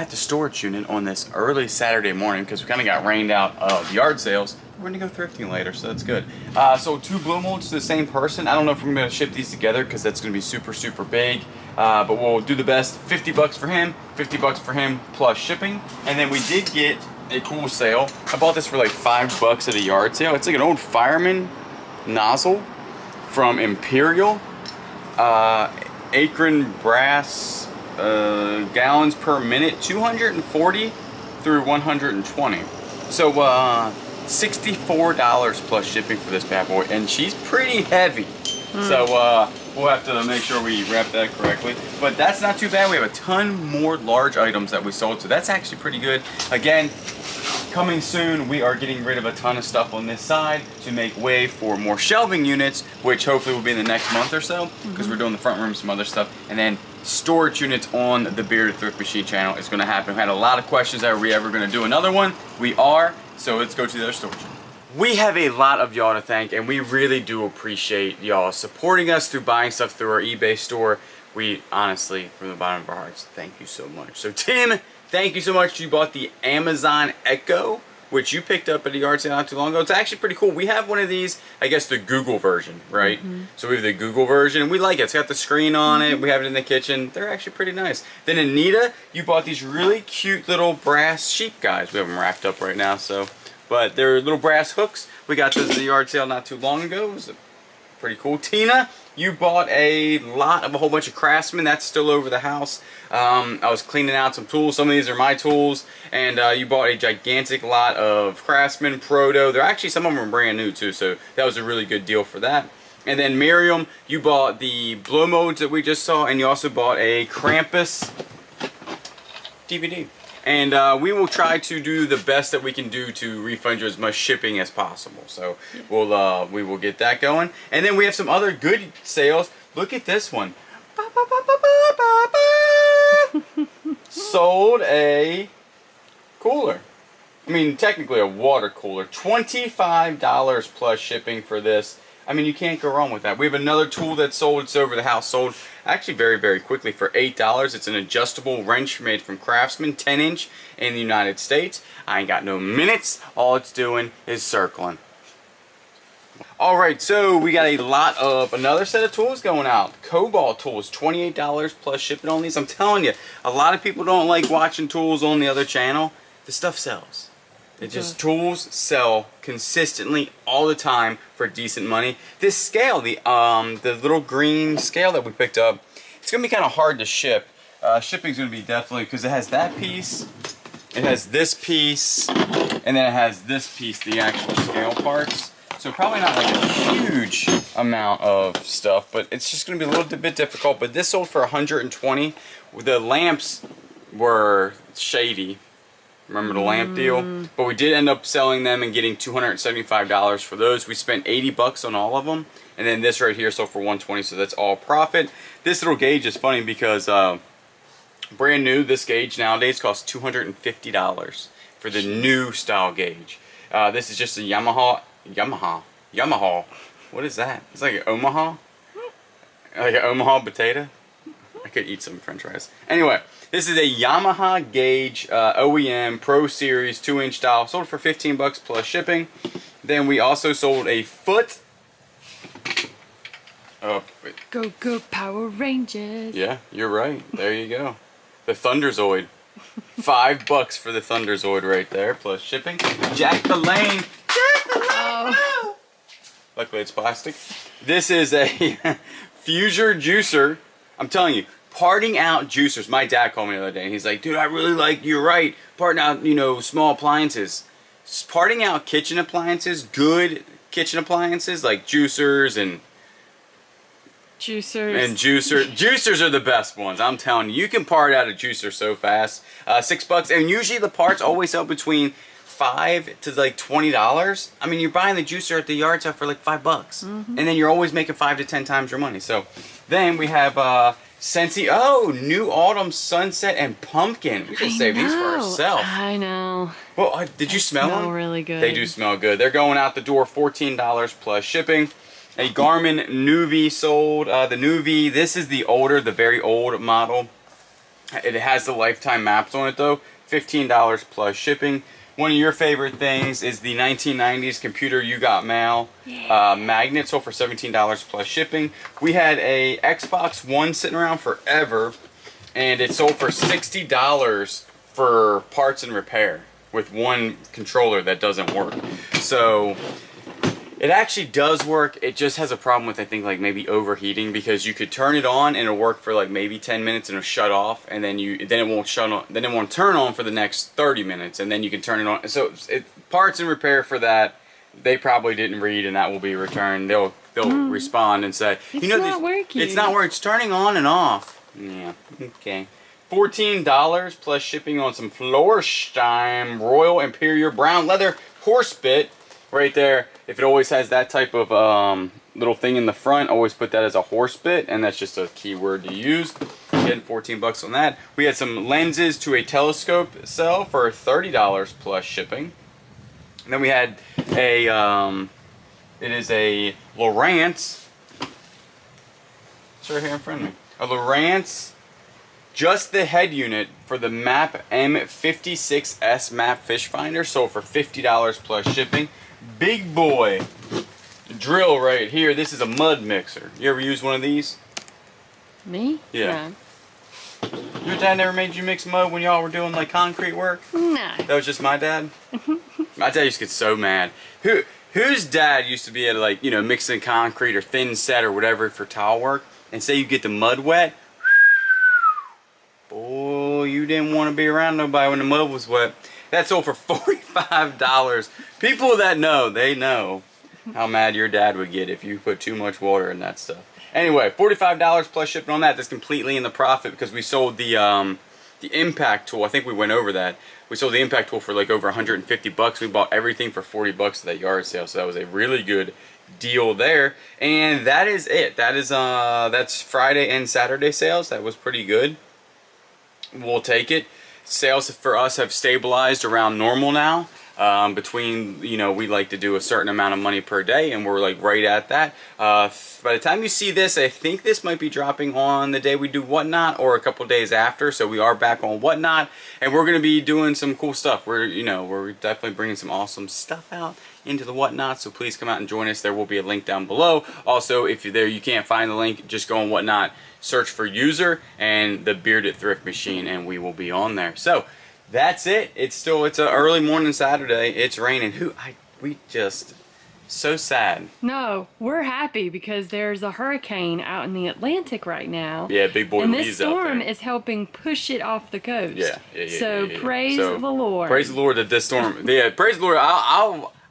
at the storage unit on this early Saturday morning because we kind of got rained out of yard sales. We're gonna go thrifting later, so that's good. So 2 blow molds to the same person. I don't know if we're gonna be able to ship these together because that's gonna be super, super big. But we'll do the best. 50 bucks for him, 50 bucks for him plus shipping. And then we did get a cool sale. I bought this for like 5 bucks at a yard sale. It's like an old fireman nozzle from Imperial. Akron brass gallons per minute, 240 through 120. So $64 plus shipping for this bad boy, and she's pretty heavy. So we'll have to make sure we wrap that correctly. But that's not too bad. We have a ton more large items that we sold, so that's actually pretty good. Again, coming soon, we are getting rid of a ton of stuff on this side to make way for more shelving units, which hopefully will be in the next month or so, because we're doing the front room, some other stuff, and then storage units on the Bearded Thrift Machine channel is going to happen. We had a lot of questions, are we ever going to do another one? We are, so let's go to the other storage unit. We have a lot of y'all to thank, and we really do appreciate y'all supporting us through buying stuff through our eBay store. We honestly, from the bottom of our hearts, thank you so much. So Tim, thank you so much. You bought the Amazon Echo, which you picked up at a yard sale not too long ago. It's actually pretty cool. We have one of these, I guess the Google version, right? So we have the Google version, and we like it. It's got the screen on it. We have it in the kitchen. They're actually pretty nice. Then Anita, you bought these really cute little brass sheep guys. We have them wrapped up right now, so. But they're little brass hooks. We got those at the yard sale not too long ago. It was pretty cool. Tina, you bought a whole bunch of Craftsman. That's still over the house. I was cleaning out some tools. Some of these are my tools. And you bought a gigantic lot of Craftsman Proto. They're actually, some of them are brand new too, so that was a really good deal for that. And then Miriam, you bought the blow modes that we just saw, and you also bought a Krampus DVD. And we will try to do the best that we can do to refund you as much shipping as possible. So we will get that going. And then we have some other good sales. Look at this one. Sold a cooler. I mean, technically a water cooler. $25 plus shipping for this. I mean, you can't go wrong with that. We have another tool that sold. It's over the house. Sold actually very, very quickly for $8. It's an adjustable wrench made from Craftsman, 10-inch in the United States. I ain't got no minutes. All it's doing is circling. Alright, so we got a lot of another set of tools going out. Cobalt tools, $28 plus shipping on these. I'm telling you, a lot of people don't like watching tools on the other channel. The stuff sells. It just, tools sell consistently all the time for decent money. This scale, the little green scale that we picked up, it's going to be kind of hard to ship. Shipping's going to be definitely, because it has that piece, it has this piece, and then it has this piece, the actual scale parts. So probably not like a huge amount of stuff, but it's just going to be a little bit difficult. But this sold for $120. The lamps were shady. Remember the lamp deal? But we did end up selling them and getting $275 for those. We spent 80 bucks on all of them. And then this right here sold for $120, so that's all profit. This little gauge is funny because brand new, this gauge nowadays costs $250 for the new style gauge. This is just a Yamaha. What is that? It's like an Omaha? Like an Omaha potato? I could eat some french fries. Anyway, this is a Yamaha gauge OEM Pro Series 2-inch style. Sold for 15 bucks plus shipping. Then we also sold a foot. Oh, wait. Go Power Rangers. Yeah, you're right. There you go. The Thunderzoid. 5 bucks for the Thunderzoid right there plus shipping. Jack the Lane. Jack the Lane. Oh. Luckily it's plastic. This is a Fuser juicer. I'm telling you, parting out juicers. My dad called me the other day and he's like, dude, I really like, you're right, parting out, you know, small appliances. Parting out kitchen appliances, good kitchen appliances like juicers and juicers are the best ones. I'm telling you, you can part out a juicer so fast. 6 bucks, and usually the parts always sell between $5 to like $20. I mean, you're buying the juicer at the yard sale for like 5 bucks, and then you're always making 5 to 10 times your money. So then we have Scentsy. Oh, New Autumn Sunset and Pumpkin. We should save these for ourselves. I know. Well, did you smell them? They smell really good. They do smell good. They're going out the door, $14 plus shipping. A Garmin Nuvi sold. The Nuvi, this is the older, the very old model. It has the lifetime maps on it though. $15 plus shipping. One of your favorite things is the 1990s computer You Got Mail magnet, sold for $17 plus shipping. We had a Xbox One sitting around forever, and it sold for $60 for parts and repair with one controller that doesn't work. So it actually does work. It just has a problem with, I think, like maybe overheating, because you could turn it on and it'll work for like maybe 10 minutes and it'll shut off, and then it won't shut on, then it won't turn on for the next 30 minutes, and then you can turn it on. So parts and repair for that, they probably didn't read, and that will be returned. They'll respond and say, it's not working. It's not working. It's turning on and off. Yeah. Okay. $14 plus shipping on some Florsheim Royal Imperial Brown Leather horse bit. Right there, if it always has that type of little thing in the front, always put that as a horse bit, and that's just a keyword to use. Getting 14 bucks on that. We had some lenses to a telescope cell for $30 plus shipping. And then we had a, it is a Lowrance. It's right here in front of me. A Lowrance, just the head unit for the MAP M56S map fish finder, sold for $50 plus shipping. Big boy drill right here. This is a mud mixer. You ever use one of these? Me? Yeah. Your dad never made you mix mud when y'all were doing like concrete work? No. That was just my dad? My dad used to get so mad. Whose dad used to be at like, you know, mixing concrete or thin set or whatever for tile work, and say you get the mud wet? Boy, you didn't want to be around nobody when the mud was wet. That sold for $45. People that know, they know how mad your dad would get if you put too much water in that stuff. Anyway, $45 plus shipping on that. That's completely in the profit because we sold the impact tool. I think we went over that. We sold the impact tool for like over 150 bucks. We bought everything for 40 bucks at that yard sale. So that was a really good deal there. And that is it. That is that's Friday and Saturday sales. That was pretty good. We'll take it. Sales for us have stabilized around normal now. Between, you know, we like to do a certain amount of money per day, and we're like right at that. By the time you see this, I think this might be dropping on the day we do Whatnot or a couple days after. So we are back on Whatnot, and we're going to be doing some cool stuff. We're definitely bringing some awesome stuff out into the Whatnot, so please come out and join us. There will be a link down below. Also, if you're there, you can't find the link, just go on Whatnot, search for user and the Bearded Thrift Machine, and we will be on there. So that's it. It's an early morning Saturday. It's raining. We just so sad. No, we're happy because there's a hurricane out in the Atlantic right now. Yeah, big boy and Lee's this storm out there. is helping push it off the coast. Yeah. So praise the Lord. Praise the Lord that this storm. Yeah, praise the Lord.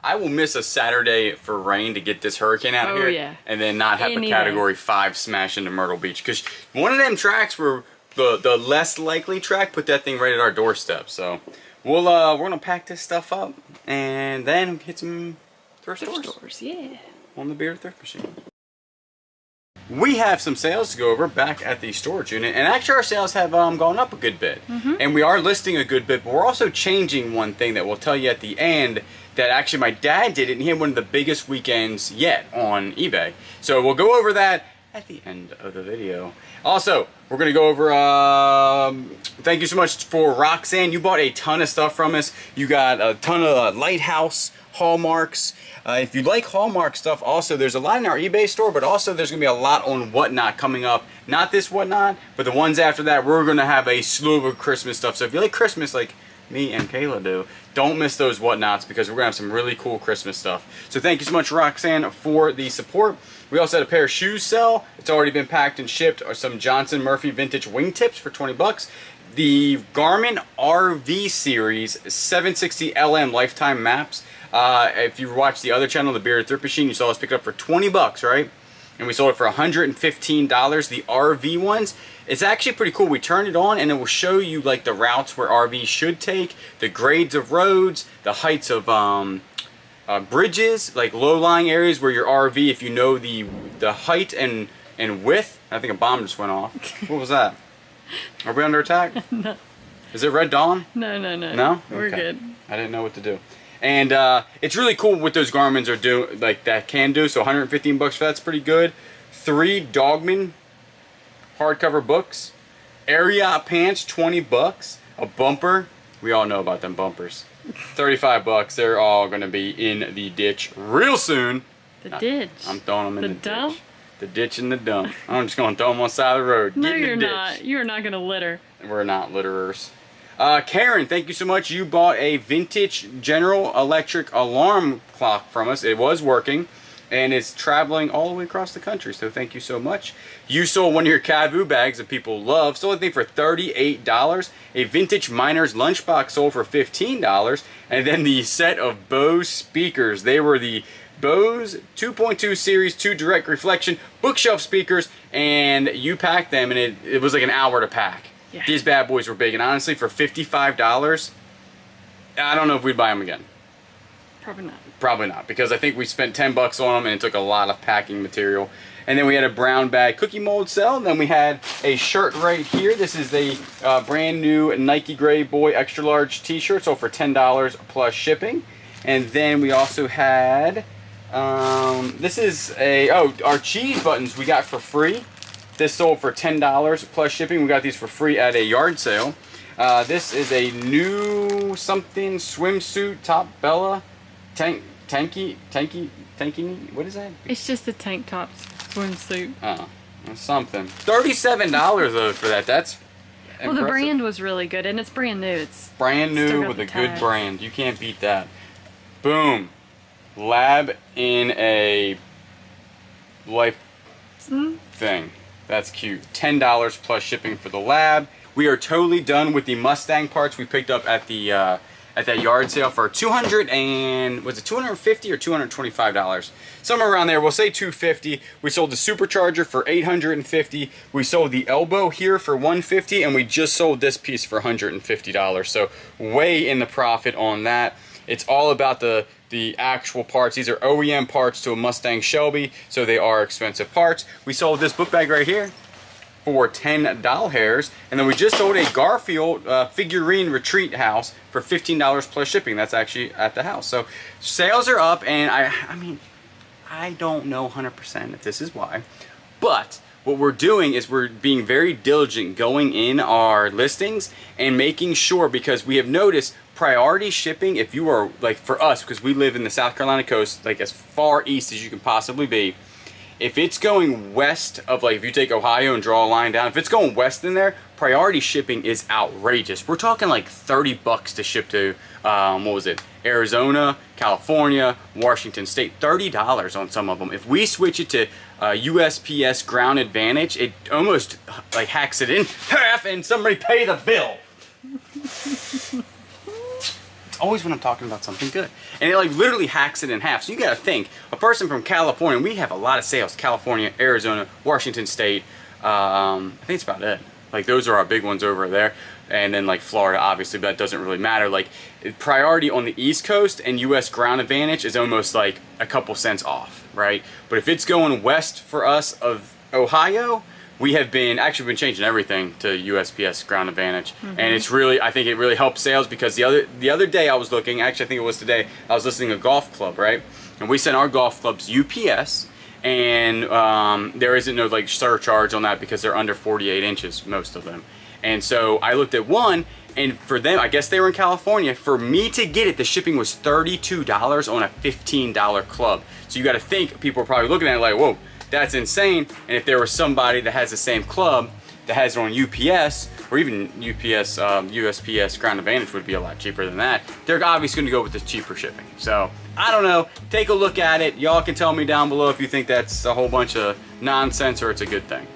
I will miss a Saturday for rain to get this hurricane out of here. Yeah. And then not have a Category 5 smash into Myrtle Beach. Because one of them tracks were the less likely track, put that thing right at our doorstep. So we're gonna pack this stuff up and then hit some thrift stores. Yeah. On the Bearded Thrift Machine. We have some sales to go over back at the storage unit, and actually our sales have gone up a good bit. And we are listing a good bit, but we're also changing one thing that we'll tell you at the end that actually my dad did it, and he had one of the biggest weekends yet on eBay. So we'll go over that at the end of the video. Also, we're going to go over, thank you so much for Roxanne. You bought a ton of stuff from us. You got a ton of Lighthouse hallmarks. If you like Hallmark stuff, also there's a lot in our eBay store, but also there's going to be a lot on Whatnot coming up. Not this Whatnot, but the ones after that. We're going to have a slew of Christmas stuff. So if you like Christmas like me and Kayla do, don't miss those Whatnots because we're going to have some really cool Christmas stuff. So thank you so much, Roxanne, for the support. We also had a pair of shoes sell. It's already been packed and shipped. Or some Johnson Murphy vintage wingtips for 20 bucks. The Garmin RV Series 760 LM lifetime maps. If you watched the other channel, the Bearded Thrift Machine, you saw us pick it up for 20 bucks, right? And we sold it for $115. The RV ones, it's actually pretty cool. We turn it on and it will show you like the routes where RVs should take, the grades of roads, the heights of bridges, like low-lying areas where your RV, if you know the height and width. I think a bomb just went off. What was that? Are we under attack? No. Is it Red Dawn? No. No? We're Okay. good. I didn't know what to do. And it's really cool what those Garmin's are doing, like that can do. So 115 bucks for that's pretty good. 3 Dogman hardcover books, Ariat pants, 20 bucks. A bumper, we all know about them bumpers. 35 bucks. They're all gonna be in the ditch real soon. The ditch. I'm throwing them in the dump? ditch. The ditch and the dump. I'm just gonna throw them on the side of the road. No, Get in the you're ditch. not. You're not gonna litter. We're not litterers. Karen, thank you so much. You bought a vintage General Electric alarm clock from us. It was working, and it's traveling all the way across the country, so thank you so much. You sold one of your Kavu bags that people love. Sold a thing for $38. A vintage Miner's lunchbox sold for $15. And then the set of Bose speakers. They were the Bose 2.2 Series 2 Direct Reflection bookshelf speakers, and you packed them, and it was like an hour to pack. Yeah. These bad boys were big, and honestly, for $55, I don't know if we'd buy them again. Probably not. Probably not, because I think we spent 10 bucks on them, and it took a lot of packing material. And then we had a brown bag cookie mold cell, and then we had a shirt right here. This is the brand new Nike Gray Boy extra large t-shirt, so for $10 plus shipping. And then we also had, this is our cheese buttons we got for free. This sold for $10 plus shipping. We got these for free at a yard sale. This is a new something swimsuit top Bella tanky. What is that? It's just a tank top swimsuit. Oh, something. $37 though for that. That's well, impressive. the brand was really good, and it's brand new. It's brand still new got with the a good tags. brand. You can't beat that. Boom. Lab in a life thing. That's cute. $10 plus shipping for the lab. We are totally done with the Mustang parts we picked up at the at that yard sale for $250 or $225? Somewhere around there. We'll say $250. We sold the supercharger for $850. We sold the elbow here for $150, and we just sold this piece for $150. So way in the profit on that. It's all about the actual parts. These are OEM parts to a Mustang Shelby, so they are expensive parts. We sold this book bag right here for $10, and then we just sold a Garfield figurine retreat house for $15 plus shipping. That's actually at the house. So sales are up, and I mean, I don't know 100% if this is why, but what we're doing is we're being very diligent going in our listings and making sure, because we have noticed priority shipping, if you are, like for us, because we live in the South Carolina coast, like as far east as you can possibly be, if it's going west of, like if you take Ohio and draw a line down, if it's going west in there, priority shipping is outrageous. We're talking like 30 bucks to ship to, what was it? Arizona, California, Washington State, $30 on some of them. If we switch it to USPS Ground Advantage, it almost like hacks it in half and somebody pay the bill. Always when I'm talking about something good. And it like literally hacks it in half. So you gotta think, a person from California, we have a lot of sales, California, Arizona, Washington State, I think it's about it. Like those are our big ones over there. And then like Florida, obviously, but that doesn't really matter. Like priority on the East Coast and US Ground Advantage is almost like a couple cents off, right? But if it's going west for us of Ohio, we have been changing everything to USPS Ground Advantage, and it's really, I think it really helps sales, because the other day I was looking, actually I think it was today, I was listening to a golf club, right? And we sent our golf clubs UPS, and there isn't no like surcharge on that because they're under 48 inches, most of them. And so I looked at one, and for them, I guess they were in California, for me to get it, the shipping was $32 on a $15 club. So you got to think, people are probably looking at it like, whoa, that's insane. And if there was somebody that has the same club that has it on UPS, or even UPS, USPS Ground Advantage would be a lot cheaper than that, they're obviously going to go with the cheaper shipping. So I don't know. Take a look at it. Y'all can tell me down below if you think that's a whole bunch of nonsense or it's a good thing.